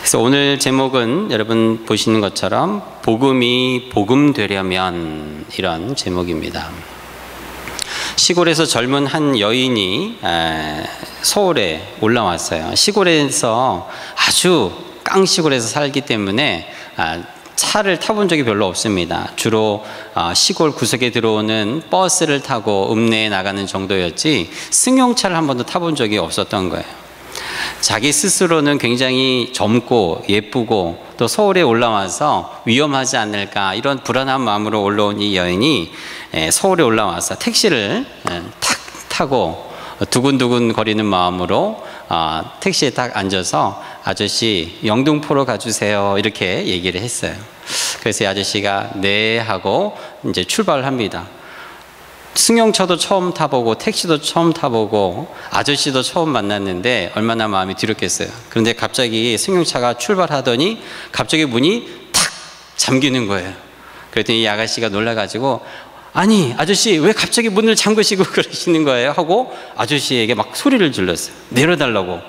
그래서 오늘 제목은 여러분 보시는 것처럼 복음이 복음되려면, 이런 제목입니다. 시골에서 젊은 한 여인이 서울에 올라왔어요. 시골에서, 아주 깡시골에서 살기 때문에 차를 타본 적이 별로 없습니다. 주로 시골 구석에 들어오는 버스를 타고 읍내에 나가는 정도였지 승용차를 한 번도 타본 적이 없었던 거예요. 자기 스스로는 굉장히 젊고 예쁘고 또 서울에 올라와서 위험하지 않을까, 이런 불안한 마음으로 올라온 이 여인이 서울에 올라와서 택시를 탁 타고 두근두근 거리는 마음으로 택시에 딱 앉아서 아저씨 영등포로 가주세요, 이렇게 얘기를 했어요. 그래서 이 아저씨가 네 하고 이제 출발을 합니다. 승용차도 처음 타보고 택시도 처음 타보고 아저씨도 처음 만났는데 얼마나 마음이 두렵겠어요. 그런데 갑자기 승용차가 출발하더니 갑자기 문이 탁 잠기는 거예요. 그랬더니 이 아가씨가 놀라가지고, 아니 아저씨 왜 갑자기 문을 잠그시고 그러시는 거예요? 하고 아저씨에게 막 소리를 질렀어요. 내려달라고.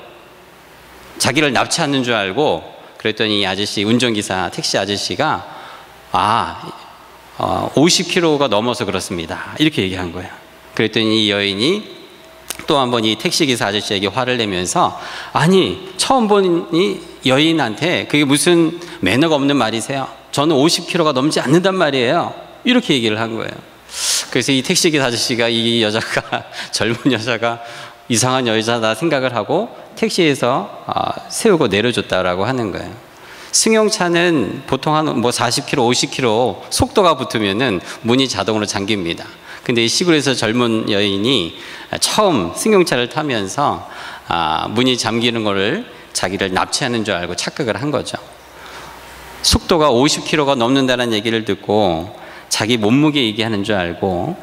자기를 납치하는 줄 알고. 그랬더니 이 아저씨, 운전기사 택시 아저씨가 50km가 넘어서 그렇습니다, 이렇게 얘기한 거예요. 그랬더니 이 여인이 또 한 번 이 택시기사 아저씨에게 화를 내면서, 아니 처음 본 이 여인한테 그게 무슨 매너가 없는 말이세요? 저는 50km가 넘지 않는단 말이에요, 이렇게 얘기를 한 거예요. 그래서 이 택시기사 아저씨가 이 여자가 젊은 여자가 이상한 여자다 생각을 하고 택시에서 세우고 내려줬다라고 하는 거예요. 승용차는 보통 한 40km, 50km 속도가 붙으면은 문이 자동으로 잠깁니다. 근데 이 시골에서 젊은 여인이 처음 승용차를 타면서 문이 잠기는 거를 자기를 납치하는 줄 알고 착각을 한 거죠. 속도가 50km가 넘는다는 얘기를 듣고 자기 몸무게 얘기하는 줄 알고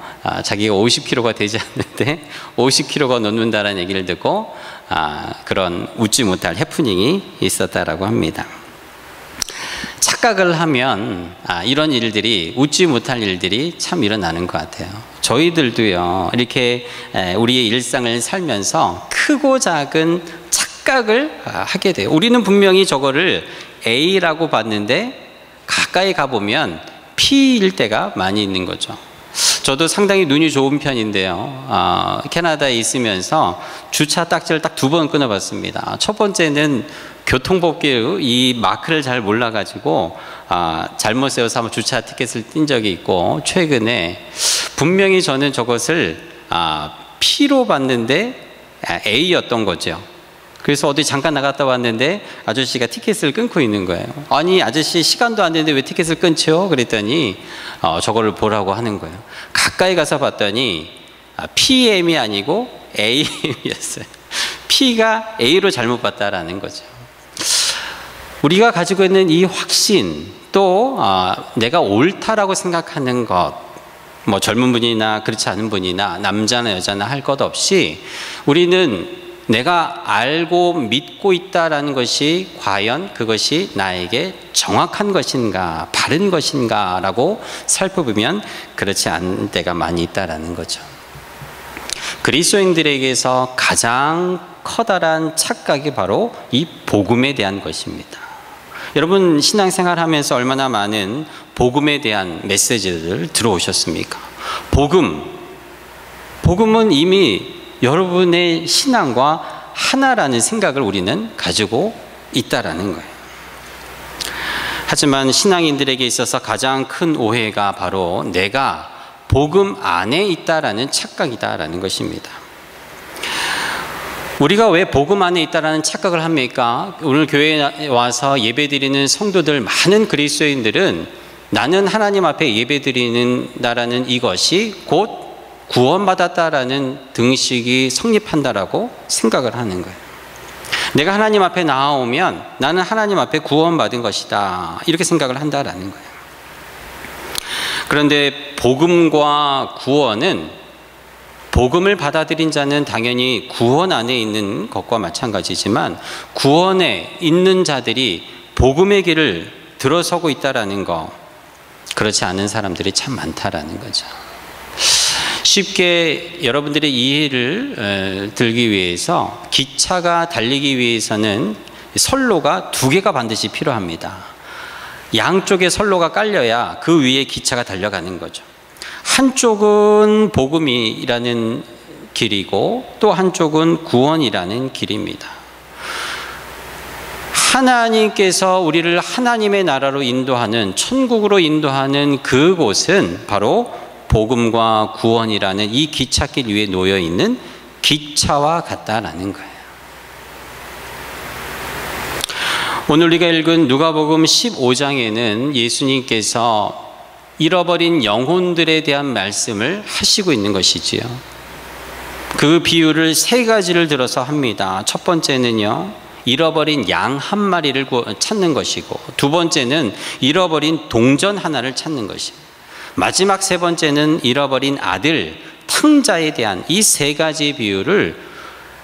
자기가 50kg가 되지 않는데 50kg가 넘는다는 얘기를 듣고 그런 웃지 못할 해프닝이 있었다라고 합니다. 착각을 하면 이런 일들이, 웃지 못할 일들이 참 일어나는 것 같아요. 저희들도요, 이렇게 우리의 일상을 살면서 크고 작은 착각을 하게 돼요. 우리는 분명히 저거를 A라고 봤는데 가까이 가보면 P일 때가 많이 있는 거죠. 저도 상당히 눈이 좋은 편인데요, 캐나다에 있으면서 주차 딱지를 딱 2번 끊어봤습니다. 첫 번째는 교통법규 이 마크를 잘 몰라가지고 잘못 세워서 한번 주차 티켓을 띈 적이 있고, 최근에 분명히 저는 저것을 P로 봤는데 A였던 거죠. 그래서 어디 잠깐 나갔다 왔는데 아저씨가 티켓을 끊고 있는 거예요. 아니 아저씨 시간도 안 됐는데 왜 티켓을 끊죠? 그랬더니 저거를 보라고 하는 거예요. 가까이 가서 봤더니 PM이 아니고 AM이었어요. P가 A로 잘못 봤다라는 거죠. 우리가 가지고 있는 이 확신, 또 내가 옳다라고 생각하는 것, 젊은 분이나 그렇지 않은 분이나 남자나 여자나 할 것 없이 우리는 내가 알고 믿고 있다라는 것이 과연 그것이 나에게 정확한 것인가, 바른 것인가 라고 살펴보면 그렇지 않은 때가 많이 있다라는 거죠. 그리스도인들에게서 가장 커다란 착각이 바로 이 복음에 대한 것입니다. 여러분 신앙생활 하면서 얼마나 많은 복음에 대한 메시지를 들어오셨습니까? 복음은 이미 여러분의 신앙과 하나라는 생각을 우리는 가지고 있다라는 거예요. 하지만 신앙인들에게 있어서 가장 큰 오해가 바로 내가 복음 안에 있다라는 착각이다라는 것입니다. 우리가 왜 복음 안에 있다라는 착각을 합니까? 오늘 교회에 와서 예배드리는 성도들, 많은 그리스도인들은 나는 하나님 앞에 예배드리는다라는 이것이 곧 구원받았다라는 등식이 성립한다라고 생각을 하는 거예요. 내가 하나님 앞에 나아오면 나는 하나님 앞에 구원받은 것이다, 이렇게 생각을 한다라는 거예요. 그런데 복음과 구원은, 복음을 받아들인 자는 당연히 구원 안에 있는 것과 마찬가지지만 구원에 있는 자들이 복음의 길을 들어서고 있다라는 거, 그렇지 않은 사람들이 참 많다라는 거죠. 쉽게 여러분들의 이해를 들기 위해서, 기차가 달리기 위해서는 선로가 두 개가 반드시 필요합니다. 양쪽에 선로가 깔려야 그 위에 기차가 달려가는 거죠. 한쪽은 복음이라는 길이고 또 한쪽은 구원이라는 길입니다. 하나님께서 우리를 하나님의 나라로 인도하는, 천국으로 인도하는 그곳은 바로 복음과 구원이라는 이 기찻길 위에 놓여 있는 기차와 같다라는 거예요. 오늘 우리가 읽은 누가복음 15장에는 예수님께서 잃어버린 영혼들에 대한 말씀을 하시고 있는 것이지요. 그 비유를 세 가지를 들어서 합니다. 첫 번째는요, 잃어버린 양 한 마리를 찾는 것이고, 두 번째는 잃어버린 동전 하나를 찾는 것이고, 마지막 세 번째는 잃어버린 아들 탕자에 대한 이 세 가지 비유를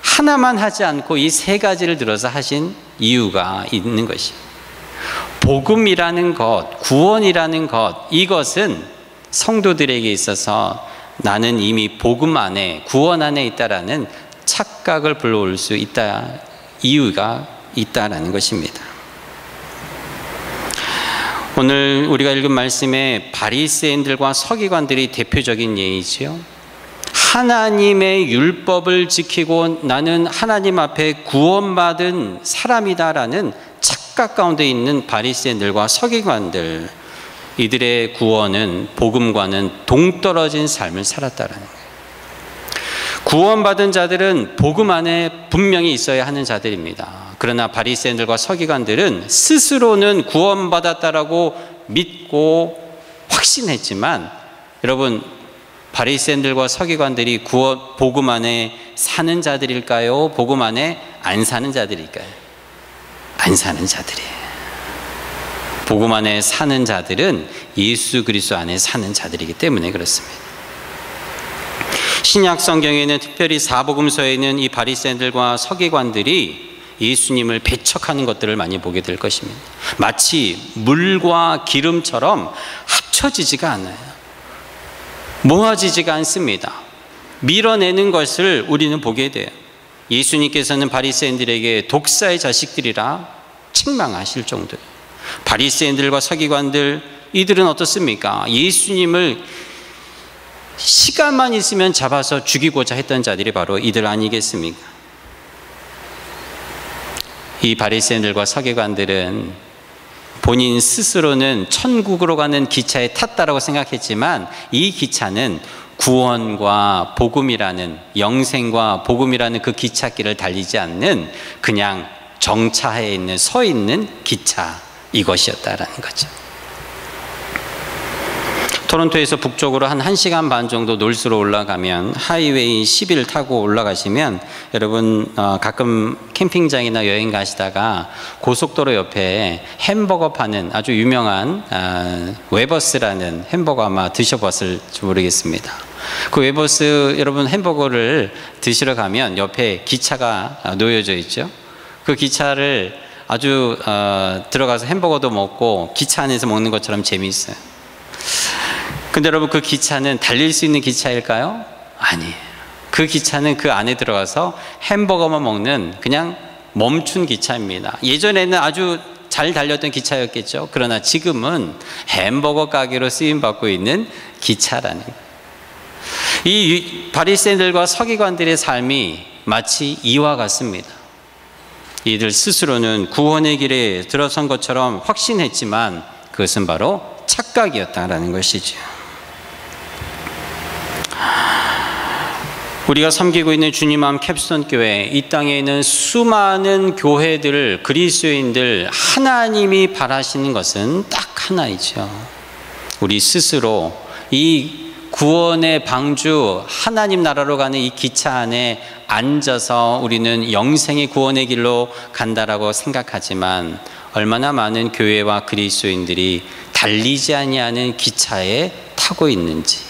하나만 하지 않고 이 세 가지를 들어서 하신 이유가 있는 것이, 복음이라는 것, 구원이라는 것, 이것은 성도들에게 있어서 나는 이미 복음 안에, 구원 안에 있다라는 착각을 불러올 수 있다, 이유가 있다라는 것입니다. 오늘 우리가 읽은 말씀에 바리새인들과 서기관들이 대표적인 예이지요. 하나님의 율법을 지키고 나는 하나님 앞에 구원받은 사람이다라는 착각 가운데 있는 바리새인들과 서기관들, 이들의 구원은 복음과는 동떨어진 삶을 살았다라는 거예요. 구원받은 자들은 복음 안에 분명히 있어야 하는 자들입니다. 그러나 바리새인들과 서기관들은 스스로는 구원받았다라고 믿고 확신했지만, 여러분, 바리새인들과 서기관들이 복음 안에 사는 자들일까요? 복음 안에 안 사는 자들일까요? 안 사는 자들이에요. 복음 안에 사는 자들은 예수 그리스도 안에 사는 자들이기 때문에 그렇습니다. 신약 성경에는, 특별히 사복음서에는 이 바리새인들과 서기관들이 예수님을 배척하는 것들을 많이 보게 될 것입니다. 마치 물과 기름처럼 합쳐지지가 않아요. 모아지지가 않습니다. 밀어내는 것을 우리는 보게 돼요. 예수님께서는 바리새인들에게 독사의 자식들이라 책망하실 정도예요. 바리새인들과 서기관들, 이들은 어떻습니까? 예수님을 시간만 있으면 잡아서 죽이고자 했던 자들이 바로 이들 아니겠습니까? 이 바리새인들과 서기관들은 본인 스스로는 천국으로 가는 기차에 탔다라고 생각했지만, 이 기차는 구원과 복음이라는, 영생과 복음이라는 그 기찻길을 달리지 않는 그냥 정차해 있는, 서 있는 기차, 이것이었다라는 거죠. 토론토에서 북쪽으로 한 1시간 반 정도 놀수로 올라가면, 하이웨이 10을 타고 올라가시면, 여러분 가끔 캠핑장이나 여행 가시다가 고속도로 옆에 햄버거 파는 아주 유명한 웨버스라는 햄버거, 아마 드셔봤을지 모르겠습니다. 그 웨버스, 여러분 햄버거를 드시러 가면 옆에 기차가 놓여져 있죠. 그 기차를 아주 들어가서 햄버거도 먹고 기차 안에서 먹는 것처럼 재미있어요. 근데 여러분, 그 기차는 달릴 수 있는 기차일까요? 아니에요. 그 기차는 그 안에 들어가서 햄버거만 먹는 그냥 멈춘 기차입니다. 예전에는 아주 잘 달렸던 기차였겠죠. 그러나 지금은 햄버거 가게로 쓰임받고 있는 기차라는 거예요. 이 바리새인들과 서기관들의 삶이 마치 이와 같습니다. 이들 스스로는 구원의 길에 들어선 것처럼 확신했지만 그것은 바로 착각이었다라는 것이죠. 우리가 섬기고 있는 주님 마음 캡스톤 교회, 이 땅에 있는 수많은 교회들, 그리스도인들, 하나님이 바라시는 것은 딱 하나이죠. 우리 스스로 이 구원의 방주, 하나님 나라로 가는 이 기차 안에 앉아서 우리는 영생의 구원의 길로 간다라고 생각하지만, 얼마나 많은 교회와 그리스도인들이 달리지 아니하는 기차에 타고 있는지,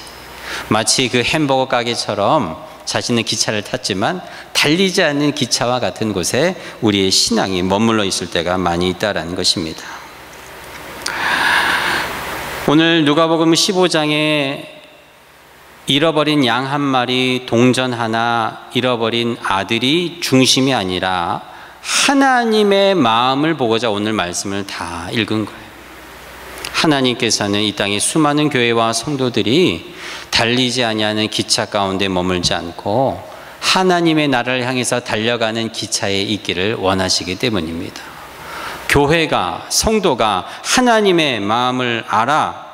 마치 그 햄버거 가게처럼 자신은 기차를 탔지만 달리지 않는 기차와 같은 곳에 우리의 신앙이 머물러 있을 때가 많이 있다라는 것입니다. 오늘 누가복음 15장에 잃어버린 양 한 마리, 동전 하나, 잃어버린 아들이 중심이 아니라 하나님의 마음을 보고자 오늘 말씀을 다 읽은 거예요. 하나님께서는 이 땅에 수많은 교회와 성도들이 달리지 아니하는 기차 가운데 머물지 않고 하나님의 나라를 향해서 달려가는 기차에 있기를 원하시기 때문입니다. 교회가, 성도가 하나님의 마음을 알아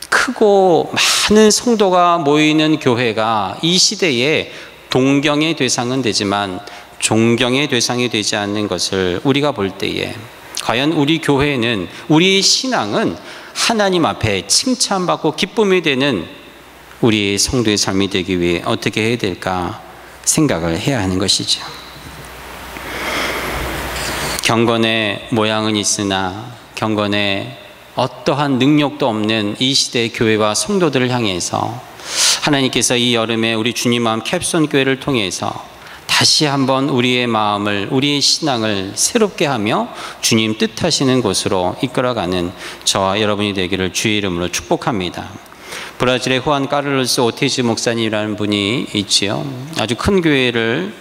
크고 많은 성도가 모이는 교회가 이 시대에 동경의 대상은 되지만 존경의 대상이 되지 않는 것을 우리가 볼 때에 과연 우리 교회는, 우리 신앙은 하나님 앞에 칭찬받고 기쁨이 되는 우리 성도의 삶이 되기 위해 어떻게 해야 될까 생각을 해야 하는 것이죠. 경건의 모양은 있으나 경건의 어떠한 능력도 없는 이 시대의 교회와 성도들을 향해서 하나님께서 이 여름에 우리 주님 마음 캡손 교회를 통해서 다시 한번 우리의 마음을, 우리의 신앙을 새롭게 하며 주님 뜻하시는 곳으로 이끌어가는 저와 여러분이 되기를 주의 이름으로 축복합니다. 브라질의 후안 카를로스 오티즈 목사님이라는 분이 있지요. 아주 큰 교회를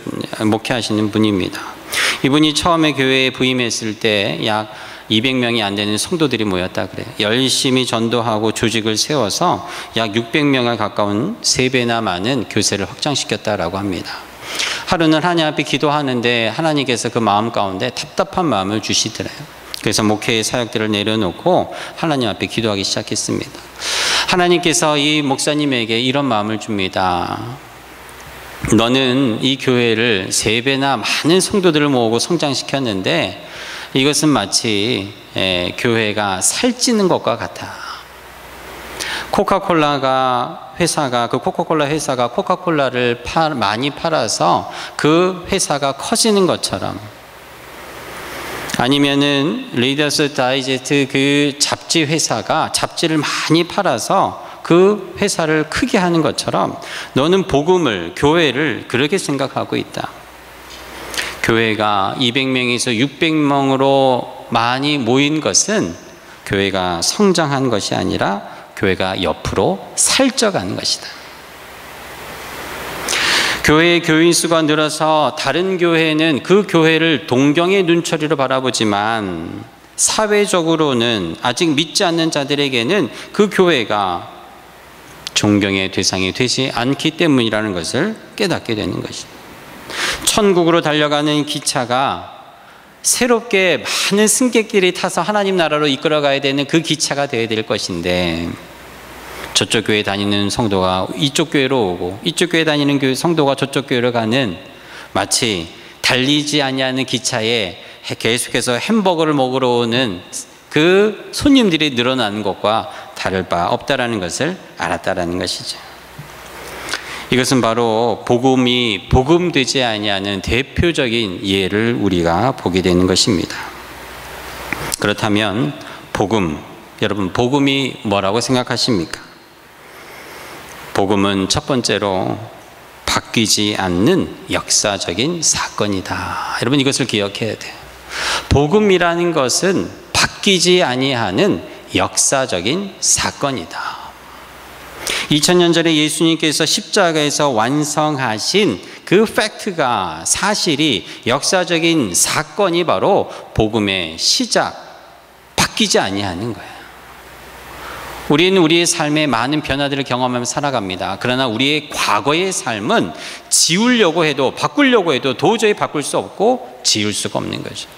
목회하시는 분입니다. 이분이 처음에 교회에 부임했을 때 약 200명이 안 되는 성도들이 모였다 그래요. 열심히 전도하고 조직을 세워서 약 600명에 가까운 3배나 많은 교세를 확장시켰다라고 합니다. 하루는 하나님 앞에 기도하는데 하나님께서 그 마음 가운데 답답한 마음을 주시더래요. 그래서 목회의 사역들을 내려놓고 하나님 앞에 기도하기 시작했습니다. 하나님께서 이 목사님에게 이런 마음을 줍니다. 너는 이 교회를 3배나 많은 성도들을 모으고 성장시켰는데 이것은 마치 교회가 살찌는 것과 같아. 코카콜라 회사가, 그 코카콜라 회사가 코카콜라를 많이 팔아서 그 회사가 커지는 것처럼, 아니면은 리더스 다이제스트 그 잡지 회사가 잡지를 많이 팔아서 그 회사를 크게 하는 것처럼 너는 복음을, 교회를 그렇게 생각하고 있다. 교회가 200명에서 600명으로 많이 모인 것은 교회가 성장한 것이 아니라 교회가 옆으로 살쪄가는 것이다. 교회의 교인 수가 늘어서 다른 교회는 그 교회를 동경의 눈초리로 바라보지만 사회적으로는 아직 믿지 않는 자들에게는 그 교회가 존경의 대상이 되지 않기 때문이라는 것을 깨닫게 되는 것입니다. 천국으로 달려가는 기차가 새롭게 많은 승객들이 타서 하나님 나라로 이끌어가야 되는 그 기차가 되어야 될 것인데, 저쪽 교회 다니는 성도가 이쪽 교회로 오고 이쪽 교회 다니는 성도가 저쪽 교회로 가는, 마치 달리지 아니하는 기차에 계속해서 햄버거를 먹으러 오는 그 손님들이 늘어나는 것과 다를 바 없다라는 것을 알았다라는 것이죠. 이것은 바로 복음이 복음되지 아니하는 대표적인 예를 우리가 보게 되는 것입니다. 그렇다면 복음, 여러분 복음이 뭐라고 생각하십니까? 복음은 첫 번째로 바뀌지 않는 역사적인 사건이다. 여러분 이것을 기억해야 돼요. 복음이라는 것은 바뀌지 아니하는 역사적인 사건이다. 2000년 전에 예수님께서 십자가에서 완성하신 그 팩트가, 사실이, 역사적인 사건이 바로 복음의 시작, 바뀌지 아니하는 거예요. 우리는 우리의 삶에 많은 변화들을 경험하며 살아갑니다. 그러나 우리의 과거의 삶은 지우려고 해도, 바꾸려고 해도 도저히 바꿀 수 없고 지울 수가 없는 거죠.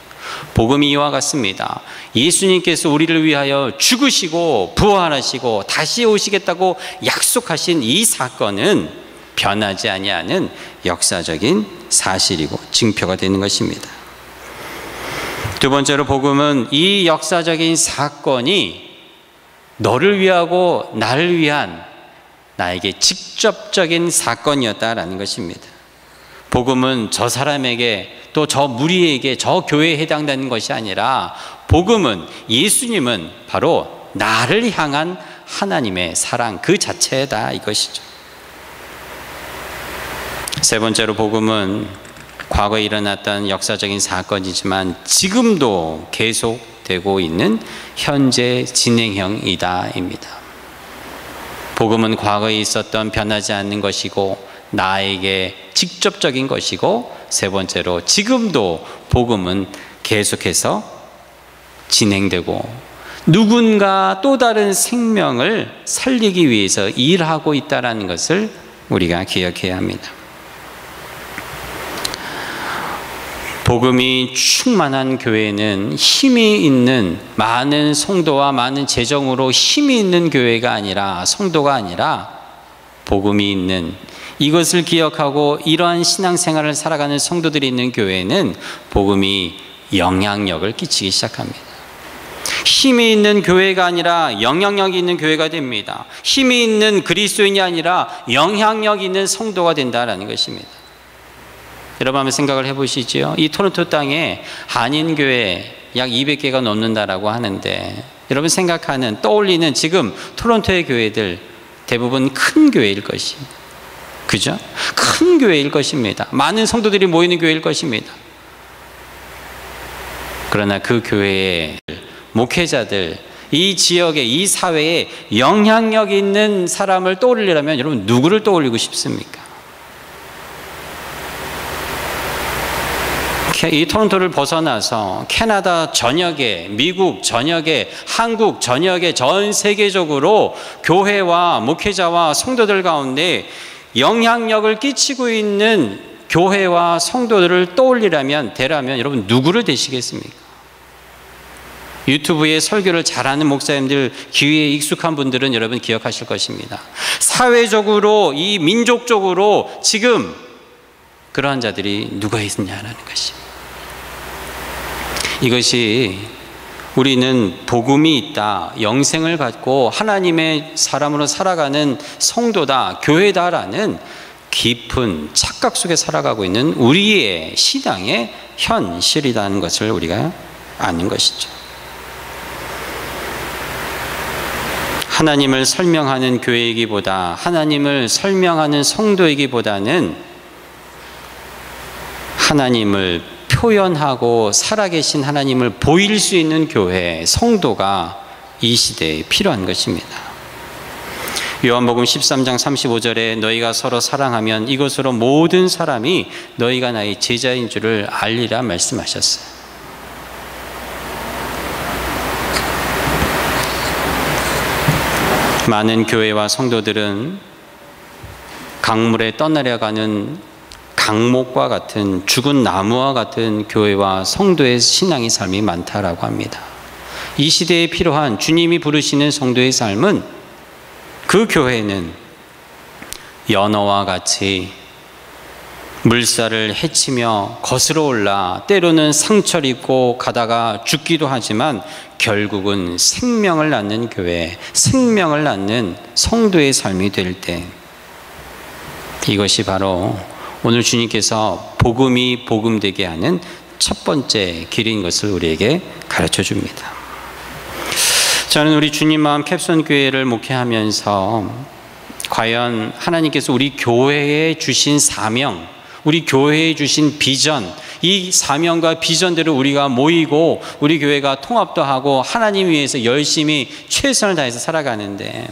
복음이 이와 같습니다. 예수님께서 우리를 위하여 죽으시고 부활하시고 다시 오시겠다고 약속하신 이 사건은 변하지 아니하는 역사적인 사실이고 증표가 되는 것입니다. 두 번째로 복음은 이 역사적인 사건이 너를 위하고 나를 위한 나에게 직접적인 사건이었다라는 것입니다. 복음은 저 사람에게, 또 저 무리에게, 저 교회에 해당되는 것이 아니라, 복음은, 예수님은 바로 나를 향한 하나님의 사랑 그 자체다, 이것이죠. 세 번째로 복음은 과거에 일어났던 역사적인 사건이지만 지금도 계속되고 있는 현재 진행형이다입니다. 복음은 과거에 있었던 변하지 않는 것이고 나에게 직접적인 것이고, 세 번째로 지금도 복음은 계속해서 진행되고 누군가 또 다른 생명을 살리기 위해서 일하고 있다는 것을 우리가 기억해야 합니다. 복음이 충만한 교회는 힘이 있는 많은 성도와 많은 재정으로 힘이 있는 교회가 아니라, 성도가 아니라 복음이 있는, 이것을 기억하고 이러한 신앙생활을 살아가는 성도들이 있는 교회는 복음이 영향력을 끼치기 시작합니다. 힘이 있는 교회가 아니라 영향력이 있는 교회가 됩니다. 힘이 있는 그리스도인이 아니라 영향력 있는 성도가 된다는 것입니다. 여러분 한번 생각을 해보시죠. 이 토론토 땅에 한인교회 약 200개가 넘는다라고 하는데, 여러분 생각하는, 떠올리는 지금 토론토의 교회들 대부분 큰 교회일 것입니다. 그죠? 큰 교회일 것입니다. 많은 성도들이 모이는 교회일 것입니다. 그러나 그 교회의 목회자들, 이 지역에, 이 사회에 영향력 있는 사람을 떠올리려면 여러분 누구를 떠올리고 싶습니까? 이 토론토를 벗어나서 캐나다 전역에, 미국 전역에, 한국 전역에, 전 세계적으로 교회와 목회자와 성도들 가운데 영향력을 끼치고 있는 교회와 성도들을 떠올리라면, 대라면 여러분 누구를 되시겠습니까? 유튜브에 설교를 잘하는 목사님들, 기회에 익숙한 분들은 여러분 기억하실 것입니다. 사회적으로, 이 민족적으로 지금 그러한 자들이 누가 있느냐라는 것입니다. 이것이 우리는 복음이 있다, 영생을 갖고 하나님의 사람으로 살아가는 성도다, 교회다라는 깊은 착각 속에 살아가고 있는 우리의 신앙의 현실이라는 것을 우리가 아는 것이죠. 하나님을 설명하는 교회이기보다, 하나님을 설명하는 성도이기보다는 하나님을 표현하고 살아계신 하나님을 보일 수 있는 교회, 성도가 이 시대에 필요한 것입니다. 요한복음 13장 35절에 너희가 서로 사랑하면 이것으로 모든 사람이 너희가 나의 제자인 줄을 알리라 말씀하셨어요. 많은 교회와 성도들은 강물에 떠내려가는 강목과 같은, 죽은 나무와 같은 교회와 성도의 신앙의 삶이 많다라고 합니다. 이 시대에 필요한 주님이 부르시는 성도의 삶은, 그 교회는 연어와 같이 물살을 헤치며 거스러 올라 때로는 상처를 입고 가다가 죽기도 하지만 결국은 생명을 낳는 교회, 생명을 낳는 성도의 삶이 될 때, 이것이 바로 오늘 주님께서 복음이 복음되게 하는 첫 번째 길인 것을 우리에게 가르쳐 줍니다. 저는 우리 주님 마음 캡손 교회를 목회하면서 과연 하나님께서 우리 교회에 주신 사명, 우리 교회에 주신 비전, 이 사명과 비전대로 우리가 모이고 우리 교회가 통합도 하고 하나님 위해서 열심히 최선을 다해서 살아가는데,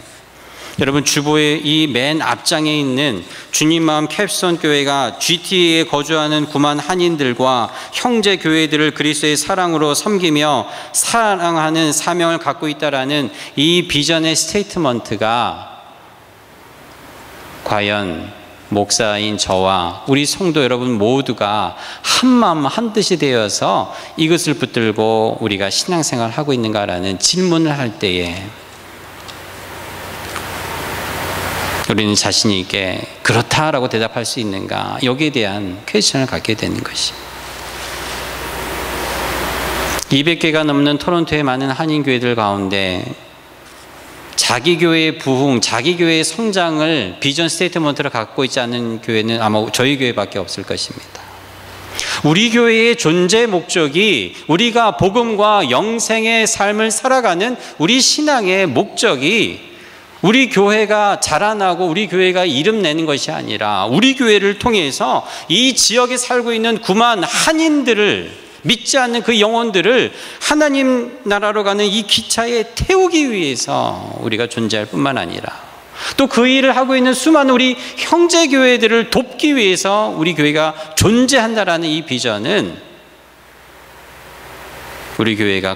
여러분 주보의 이 맨 앞장에 있는 주님 마음 캡손 교회가 GTA에 거주하는 9만 한인들과 형제 교회들을 그리스도의 사랑으로 섬기며 사랑하는 사명을 갖고 있다라는 이 비전의 스테이트먼트가 과연 목사인 저와 우리 성도 여러분 모두가 한마음 한뜻이 되어서 이것을 붙들고 우리가 신앙생활을 하고 있는가라는 질문을 할 때에 우리는 자신 있게 그렇다라고 대답할 수 있는가, 여기에 대한 퀘스천을 갖게 되는 것입니다. 200개가 넘는 토론토의 많은 한인교회들 가운데 자기 교회의 부흥, 자기 교회의 성장을 비전 스테이트먼트를 갖고 있지 않은 교회는 아마 저희 교회밖에 없을 것입니다. 우리 교회의 존재 목적이, 우리가 복음과 영생의 삶을 살아가는 우리 신앙의 목적이 우리 교회가 자라나고 우리 교회가 이름 내는 것이 아니라 우리 교회를 통해서 이 지역에 살고 있는 9만 한인들을, 믿지 않는 그 영혼들을 하나님 나라로 가는 이 기차에 태우기 위해서 우리가 존재할 뿐만 아니라 또 그 일을 하고 있는 수많은 우리 형제 교회들을 돕기 위해서 우리 교회가 존재한다라는 이 비전은 우리 교회가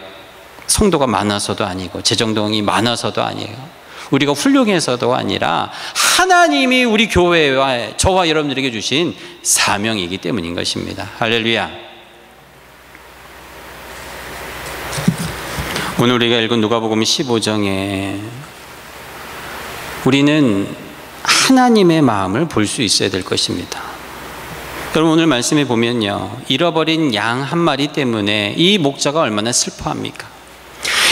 성도가 많아서도 아니고 재정동이 많아서도 아니에요. 우리가 훌륭해서도 아니라 하나님이 우리 교회와 저와 여러분들에게 주신 사명이기 때문인 것입니다. 할렐루야. 오늘 우리가 읽은 누가복음 15장에 우리는 하나님의 마음을 볼 수 있어야 될 것입니다. 여러분, 오늘 말씀에 보면요, 잃어버린 양 한 마리 때문에 이 목자가 얼마나 슬퍼합니까?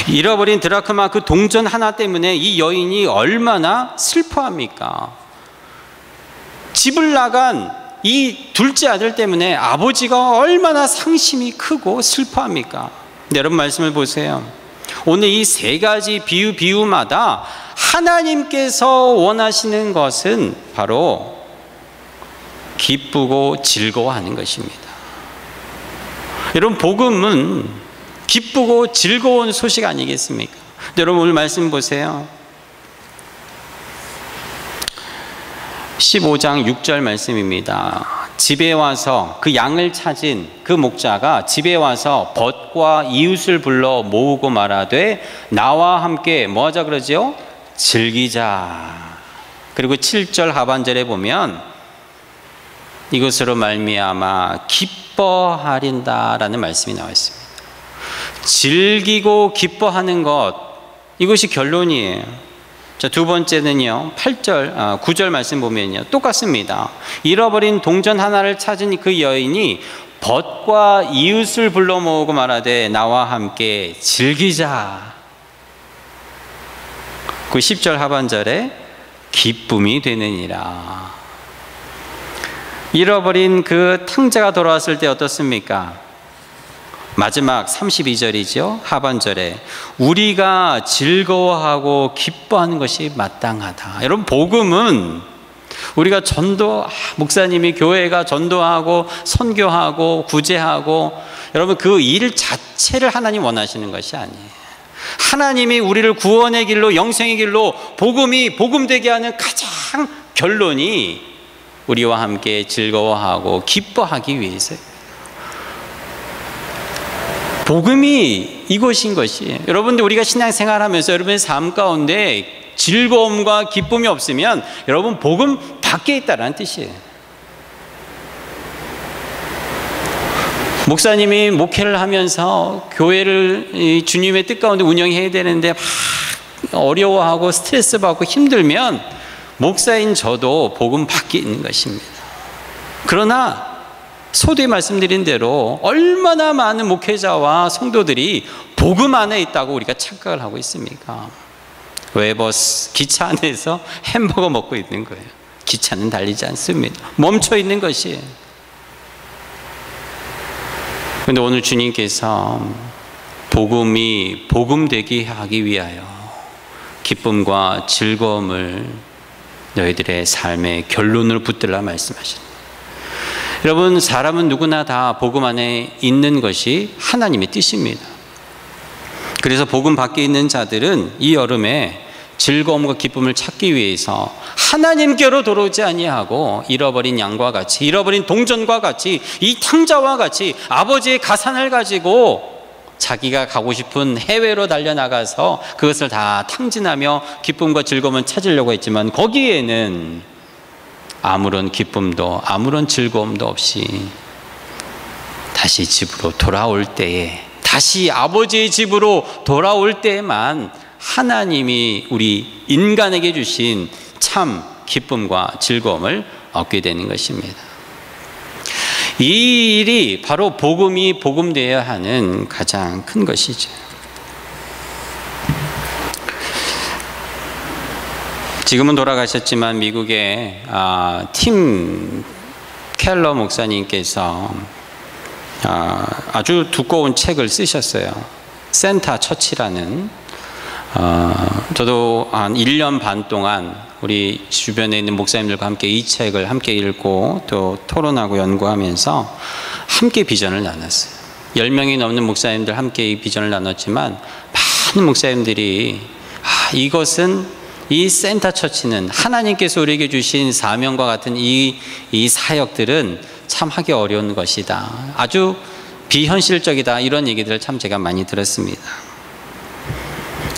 잃어버린 드라크마 그 동전 하나 때문에 이 여인이 얼마나 슬퍼합니까? 집을 나간 이 둘째 아들 때문에 아버지가 얼마나 상심이 크고 슬퍼합니까? 여러분, 말씀을 보세요. 오늘 이 세 가지 비유마다 하나님께서 원하시는 것은 바로 기쁘고 즐거워하는 것입니다. 여러분, 복음은 기쁘고 즐거운 소식 아니겠습니까? 여러분, 오늘 말씀 보세요. 15장 6절 말씀입니다. 집에 와서 그 양을 찾은 그 목자가 집에 와서 벗과 이웃을 불러 모으고 말하되 나와 함께 뭐 하자 그러죠? 즐기자. 그리고 7절 하반절에 보면 이것으로 말미암아 기뻐하린다라는 말씀이 나와 있습니다. 즐기고 기뻐하는 것, 이것이 결론이에요. 자, 두 번째는요, 9절 말씀 보면요, 똑같습니다. 잃어버린 동전 하나를 찾은 그 여인이 벗과 이웃을 불러 모으고 말하되 나와 함께 즐기자. 그 10절 하반절에 기쁨이 되느니라. 잃어버린 그 탕자가 돌아왔을 때 어떻습니까? 마지막 32절이죠. 하반절에 우리가 즐거워하고 기뻐하는 것이 마땅하다. 여러분, 복음은 우리가 목사님이 교회가 전도하고 선교하고 구제하고, 여러분, 그 일 자체를 하나님 원하시는 것이 아니에요. 하나님이 우리를 구원의 길로, 영생의 길로 복음되게 하는 가장 결론이 우리와 함께 즐거워하고 기뻐하기 위해서예요. 복음이 이것인 것이에요. 여러분들, 우리가 신앙생활하면서 여러분의 삶 가운데 즐거움과 기쁨이 없으면 여러분 복음 밖에 있다는 뜻이에요. 목사님이 목회를 하면서 교회를 주님의 뜻 가운데 운영해야 되는데 막 어려워하고 스트레스 받고 힘들면 목사인 저도 복음 밖에 있는 것입니다. 그러나 소두에 말씀드린 대로 얼마나 많은 목회자와 성도들이 복음 안에 있다고 우리가 착각을 하고 있습니까? 왜 기차 안에서 햄버거 먹고 있는 거예요? 기차는 달리지 않습니다. 멈춰 있는 것이에요. 그런데 오늘 주님께서 복음이 복음되게 하기 위하여 기쁨과 즐거움을 너희들의 삶의 결론을 붙들라 말씀하십니다. 여러분, 사람은 누구나 다 복음 안에 있는 것이 하나님의 뜻입니다. 그래서 복음 밖에 있는 자들은 이 여름에 즐거움과 기쁨을 찾기 위해서 하나님께로 돌아오지 아니하고 잃어버린 양과 같이, 잃어버린 동전과 같이, 이 탕자와 같이 아버지의 가산을 가지고 자기가 가고 싶은 해외로 달려나가서 그것을 다 탕진하며 기쁨과 즐거움을 찾으려고 했지만 거기에는 아무런 기쁨도 아무런 즐거움도 없이 다시 집으로 돌아올 때에, 다시 아버지의 집으로 돌아올 때에만 하나님이 우리 인간에게 주신 참 기쁨과 즐거움을 얻게 되는 것입니다. 이 일이 바로 복음이 복음되어야 하는 가장 큰 것이죠. 지금은 돌아가셨지만 미국의 팀 켈러 목사님께서 아주 두꺼운 책을 쓰셨어요. 센터 처치라는. 저도 한 1년 반 동안 우리 주변에 있는 목사님들과 함께 이 책을 함께 읽고 또 토론하고 연구하면서 함께 비전을 나눴어요. 10명이 넘는 목사님들 함께 이 비전을 나눴지만 많은 목사님들이 이것은 이 센터 처치는 하나님께서 우리에게 주신 사명과 같은 이 사역들은 참 하기 어려운 것이다. 아주 비현실적이다. 이런 얘기들을 참 제가 많이 들었습니다.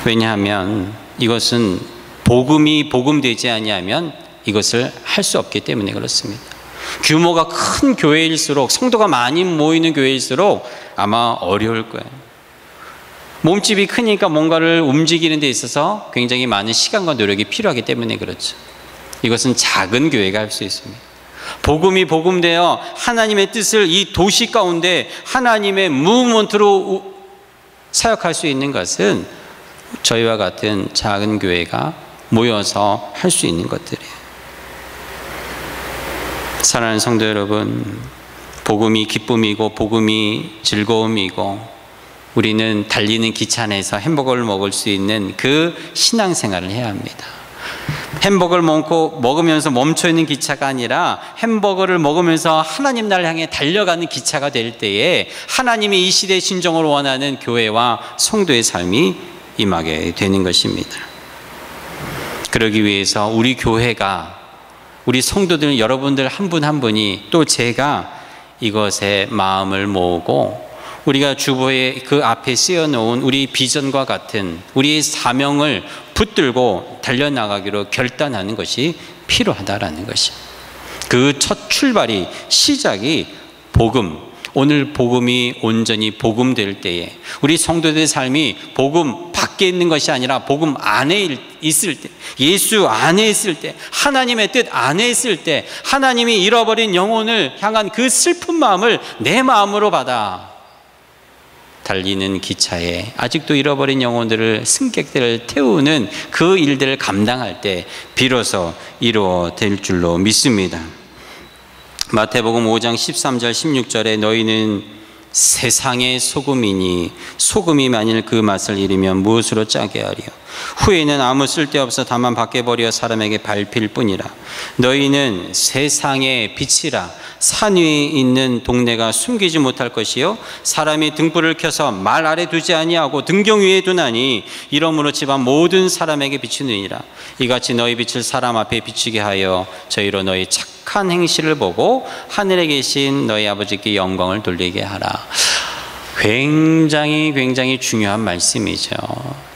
왜냐하면 이것은 복음이 복음되지 아니하면 이것을 할 수 없기 때문에 그렇습니다. 규모가 큰 교회일수록, 성도가 많이 모이는 교회일수록 아마 어려울 거예요. 몸집이 크니까 뭔가를 움직이는 데 있어서 굉장히 많은 시간과 노력이 필요하기 때문에 그렇죠. 이것은 작은 교회가 할 수 있습니다. 복음이 복음되어 하나님의 뜻을 이 도시 가운데 하나님의 무브먼트로 사역할 수 있는 것은 저희와 같은 작은 교회가 모여서 할 수 있는 것들이에요. 사랑하는 성도 여러분, 복음이 기쁨이고 복음이 즐거움이고 우리는 달리는 기차 안에서 햄버거를 먹을 수 있는 그 신앙생활을 해야 합니다. 햄버거를 먹으면서 멈춰있는 기차가 아니라 햄버거를 먹으면서 하나님 나라를 향해 달려가는 기차가 될 때에 하나님이 이 시대의 진정을 원하는 교회와 성도의 삶이 임하게 되는 것입니다. 그러기 위해서 우리 교회가, 우리 성도들 여러분들 한 분 한 분이, 또 제가 이것에 마음을 모으고 우리가 주보에 그 앞에 쓰여놓은 우리 비전과 같은 우리의 사명을 붙들고 달려나가기로 결단하는 것이 필요하다라는 것입니다. 그 첫 출발이, 시작이 복음, 오늘 복음이 온전히 복음될 때에 우리 성도들의 삶이 복음 밖에 있는 것이 아니라 복음 안에 있을 때, 예수 안에 있을 때, 하나님의 뜻 안에 있을 때, 하나님이 잃어버린 영혼을 향한 그 슬픈 마음을 내 마음으로 받아 달리는 기차에 아직도 잃어버린 영혼들을, 승객들을 태우는 그 일들을 감당할 때 비로소 이루어질 줄로 믿습니다. 마태복음 5장 13절 16절에 너희는 세상의 소금이니 소금이 만일 그 맛을 잃으면 무엇으로 짜게 하리요. 후에는 아무 쓸데없어 다만 밖에 버려 사람에게 밟힐 뿐이라. 너희는 세상의 빛이라. 산 위에 있는 동네가 숨기지 못할 것이요 사람이 등불을 켜서 말 아래 두지 아니하고 등경 위에 두나니 이러므로 집안 모든 사람에게 비추느니라. 이같이 너희 빛을 사람 앞에 비추게 하여 저희로 너희 착한 행실을 보고 하늘에 계신 너희 아버지께 영광을 돌리게 하라. 굉장히 중요한 말씀이죠.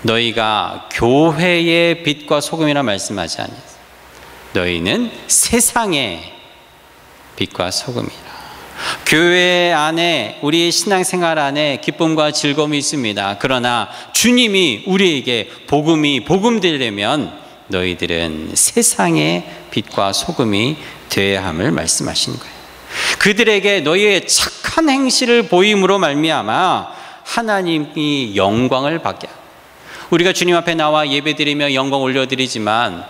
너희가 교회의 빛과 소금이라 말씀하지 않았어요. 너희는 세상의 빛과 소금이라. 교회 안에, 우리의 신앙생활 안에 기쁨과 즐거움이 있습니다. 그러나 주님이 우리에게 복음이 복음되려면 너희들은 세상의 빛과 소금이 되어야 함을 말씀하신 거예요. 그들에게 너희의 착한 행실을 보임으로 말미암아 하나님이 영광을 받게. 우리가 주님 앞에 나와 예배드리며 영광 올려드리지만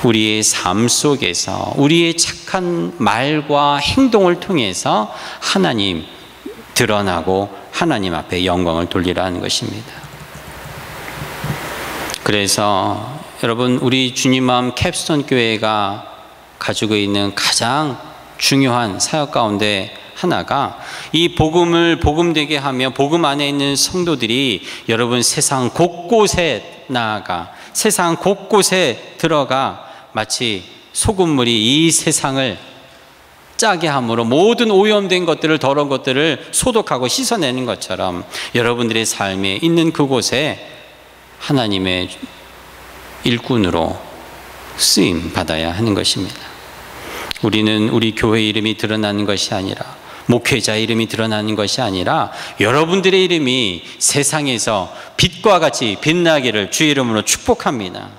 우리의 삶 속에서 우리의 착한 말과 행동을 통해서 하나님 드러나고 하나님 앞에 영광을 돌리라는 것입니다. 그래서 여러분, 우리 주님 마음 캡스톤 교회가 가지고 있는 가장 중요한 사역 가운데 하나가 이 복음을 복음되게 하며 복음 안에 있는 성도들이 여러분 세상 곳곳에 나아가 세상 곳곳에 들어가 마치 소금물이 이 세상을 짜게 함으로 모든 오염된 것들을, 더러운 것들을 소독하고 씻어내는 것처럼 여러분들의 삶에 있는 그곳에 하나님의 일꾼으로 쓰임 받아야 하는 것입니다. 우리는 우리 교회 이름이 드러나는 것이 아니라, 목회자 이름이 드러나는 것이 아니라 여러분들의 이름이 세상에서 빛과 같이 빛나기를 주의 이름으로 축복합니다.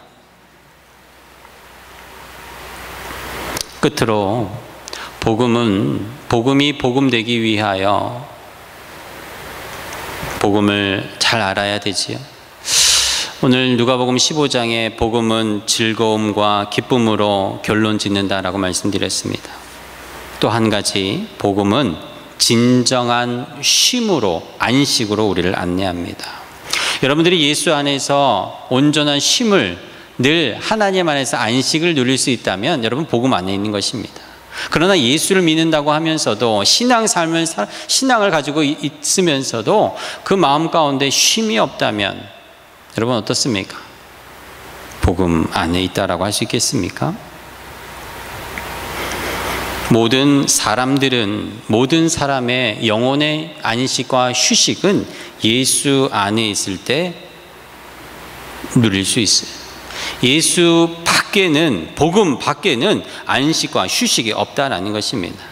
끝으로 복음이 복음되기 위하여 복음을 잘 알아야 되지요. 오늘 누가복음 15장에 복음은 즐거움과 기쁨으로 결론 짓는다라고 말씀드렸습니다. 또 한 가지, 복음은 진정한 쉼으로, 안식으로 우리를 안내합니다. 여러분들이 예수 안에서 온전한 쉼을, 늘 하나님 안에서 안식을 누릴 수 있다면 여러분 복음 안에 있는 것입니다. 그러나 예수를 믿는다고 하면서도 신앙을 가지고 있으면서도 그 마음 가운데 쉼이 없다면 여러분 어떻습니까? 복음 안에 있다라고 할 수 있겠습니까? 모든 사람의 영혼의 안식과 휴식은 예수 안에 있을 때 누릴 수 있어요. 예수 밖에는, 복음 밖에는 안식과 휴식이 없다라는 것입니다.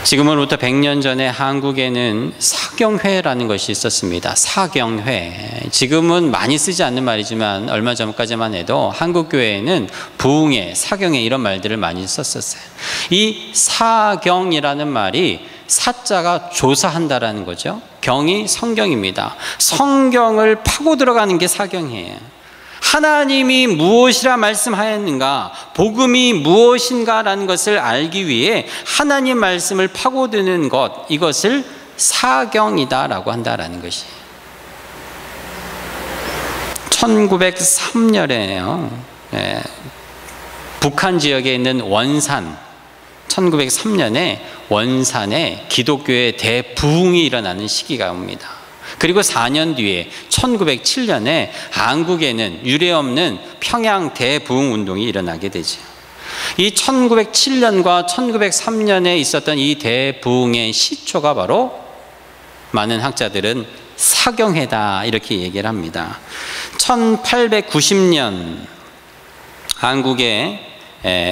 지금으로부터 100년 전에 한국에는 사경회라는 것이 있었습니다. 사경회. 지금은 많이 쓰지 않는 말이지만 얼마 전까지만 해도 한국 교회에는 부흥회, 사경회 이런 말들을 많이 썼었어요. 이 사경이라는 말이 사자가 조사한다라는 거죠. 경이 성경입니다. 성경을 파고 들어가는 게 사경이에요. 하나님이 무엇이라 말씀하였는가, 복음이 무엇인가라는 것을 알기 위해 하나님 말씀을 파고드는 것, 이것을 사경이다라고 한다라는 것이에요. 1903년에요. 북한 지역에 있는 원산, 1903년에 원산에 기독교의 대부흥이 일어나는 시기가 옵니다. 그리고 4년 뒤에 1907년에 한국에는 유례없는 평양 대부흥 운동이 일어나게 되죠. 이 1907년과 1903년에 있었던 이 대부흥의 시초가 바로 많은 학자들은 사경회다 이렇게 얘기를 합니다. 1890년 한국에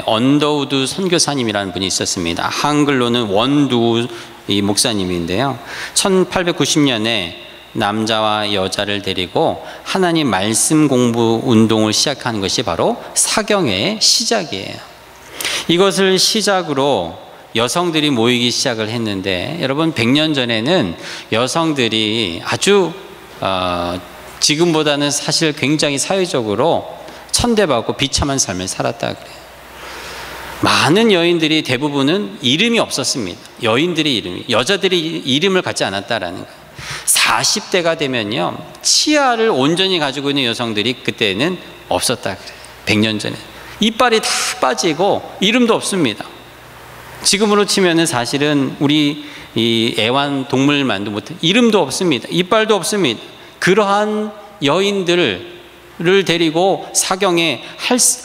언더우드 선교사님이라는 분이 있었습니다. 한글로는 원두 이 목사님인데요. 1890년에 남자와 여자를 데리고 하나님 말씀 공부 운동을 시작하는 것이 바로 사경회의 시작이에요. 이것을 시작으로 여성들이 모이기 시작을 했는데, 여러분 100년 전에는 여성들이 아주 지금보다는 사실 굉장히 사회적으로 천대받고 비참한 삶을 살았다 그래요. 많은 여인들이 대부분은 이름이 없었습니다. 여인들의 이름이, 여자들이 이름을 갖지 않았다라는 거예요. 40대가 되면요, 치아를 온전히 가지고 있는 여성들이 그때는 없었다 그래요. 100년 전에 이빨이 다 빠지고 이름도 없습니다. 지금으로 치면은 사실은 우리 이 애완동물만도 못해, 이름도 없습니다. 이빨도 없습니다. 그러한 여인들을 데리고 사경에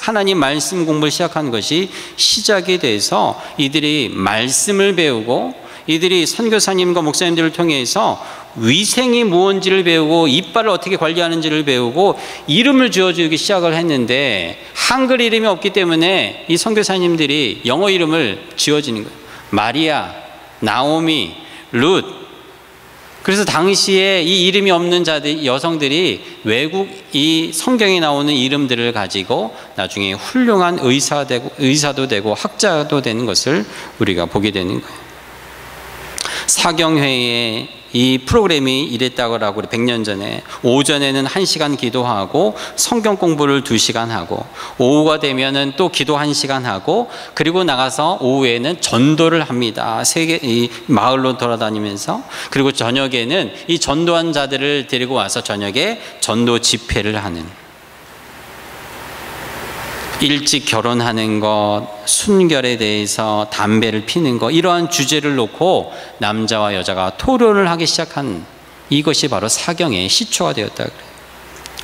하나님 말씀 공부를 시작한 것이 시작이 돼서 이들이 말씀을 배우고, 이들이 선교사님과 목사님들을 통해서 위생이 무엇인지를 배우고, 이빨을 어떻게 관리하는지를 배우고, 이름을 지어주기 시작을 했는데, 한글 이름이 없기 때문에 이 선교사님들이 영어 이름을 지어주는 거예요. 마리아, 나오미, 룻. 그래서 당시에 이 이름이 없는 자들, 여성들이 외국 이 성경에 나오는 이름들을 가지고 나중에 훌륭한 의사도 되고 학자도 되는 것을 우리가 보게 되는 거예요. 사경회의 이 프로그램이 이랬다고 하고, 100년 전에 오전에는 1시간 기도하고 성경 공부를 2시간 하고, 오후가 되면은 또 기도 1시간 하고, 그리고 나가서 오후에는 전도를 합니다. 이 마을로 돌아다니면서. 그리고 저녁에는 이 전도한 자들을 데리고 와서 저녁에 전도 집회를 하는, 일찍 결혼하는 것, 순결에 대해서 담배를 피는 것, 이러한 주제를 놓고 남자와 여자가 토론을 하기 시작한, 이것이 바로 사경의 시초가 되었다 그래요.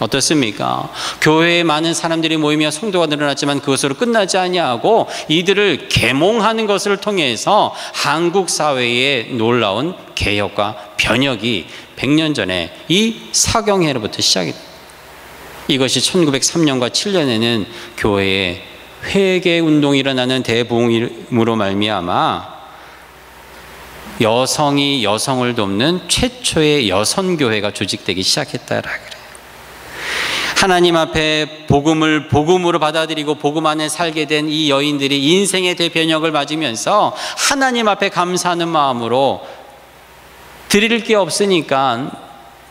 어떻습니까? 교회에 많은 사람들이 모이며 성도가 늘어났지만 그것으로 끝나지 아니하고 이들을 계몽하는 것을 통해서 한국 사회의 놀라운 개혁과 변혁이 100년 전에 이 사경회로부터 시작이 됩니다. 이것이 1903년과 7년에는 교회에 회개 운동이 일어나는 대부흥으로 말미암아 여성이 여성을 돕는 최초의 여성교회가 조직되기 시작했다라 그래요. 하나님 앞에 복음을 복음으로 받아들이고 복음 안에 살게 된 이 여인들이 인생의 대변혁을 맞으면서 하나님 앞에 감사하는 마음으로 드릴 게 없으니까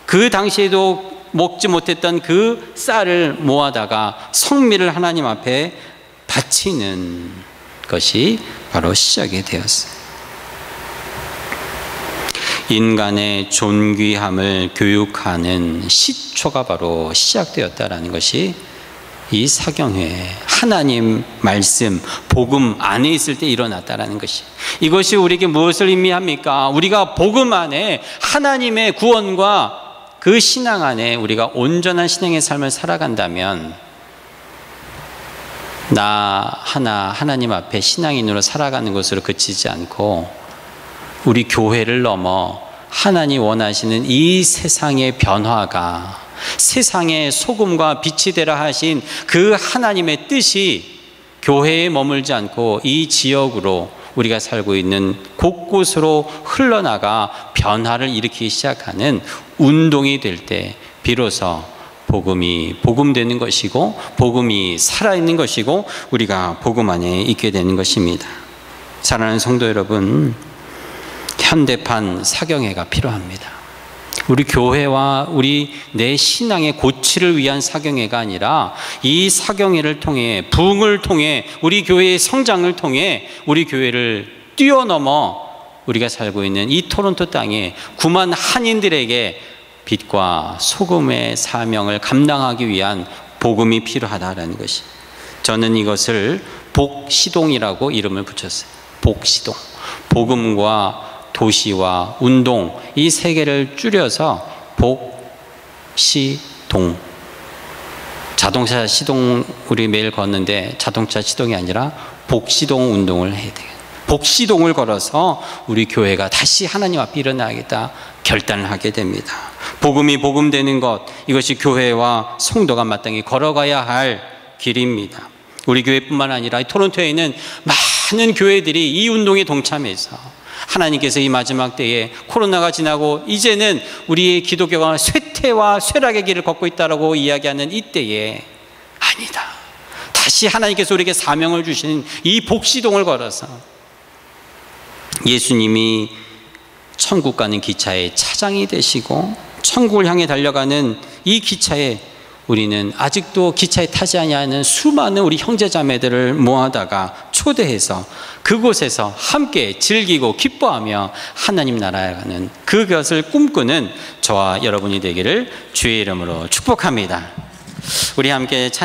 그 당시에도 먹지 못했던 그 쌀을 모아다가 성미를 하나님 앞에 바치는 것이 바로 시작이 되었어요. 인간의 존귀함을 교육하는 시초가 바로 시작되었다라는 것이 이 사경회, 하나님 말씀, 복음 안에 있을 때 일어났다라는 것이, 이것이 우리에게 무엇을 의미합니까? 우리가 복음 안에 하나님의 구원과 그 신앙 안에 우리가 온전한 신앙의 삶을 살아간다면 나 하나님 앞에 신앙인으로 살아가는 것으로 그치지 않고 우리 교회를 넘어 하나님 원하시는 이 세상의 변화가, 세상의 소금과 빛이 되라 하신 그 하나님의 뜻이 교회에 머물지 않고 이 지역으로 우리가 살고 있는 곳곳으로 흘러나가 변화를 일으키기 시작하는 운동이 될 때 비로소 복음이 복음되는 것이고 복음이 살아있는 것이고 우리가 복음 안에 있게 되는 것입니다. 사랑하는 성도 여러분, 현대판 사경회가 필요합니다. 우리 교회와 우리 내 신앙의 고치를 위한 사경회가 아니라 이 사경회를 통해, 부흥을 통해, 우리 교회의 성장을 통해 우리 교회를 뛰어넘어 우리가 살고 있는 이 토론토 땅에 9만 한인들에게 빛과 소금의 사명을 감당하기 위한 복음이 필요하다라는 것이, 저는 이것을 복시동이라고 이름을 붙였어요. 복시동. 복음과 도시와 운동, 이 세 개를 줄여서 복시동. 자동차 시동 우리 매일 걷는데 자동차 시동이 아니라 복시동 운동을 해야 돼요. 복시동을 걸어서 우리 교회가 다시 하나님 앞에 일어나겠다 결단을 하게 됩니다. 복음이 복음되는 것, 이것이 교회와 성도가 마땅히 걸어가야 할 길입니다. 우리 교회뿐만 아니라 토론토에 있는 많은 교회들이 이 운동에 동참해서 하나님께서 이 마지막 때에 코로나가 지나고 이제는 우리의 기독교가 쇠퇴와 쇠락의 길을 걷고 있다고 이야기하는 이때에 아니다, 다시 하나님께서 우리에게 사명을 주신 이 복시동을 걸어서 예수님이 천국 가는 기차의 차장이 되시고 천국을 향해 달려가는 이 기차에 우리는 아직도 기차에 타지 아니하는 수많은 우리 형제자매들을 모아다가 초대해서 그곳에서 함께 즐기고 기뻐하며 하나님 나라에 가는 그것을 꿈꾸는 저와 여러분이 되기를 주의 이름으로 축복합니다. 우리 함께 찬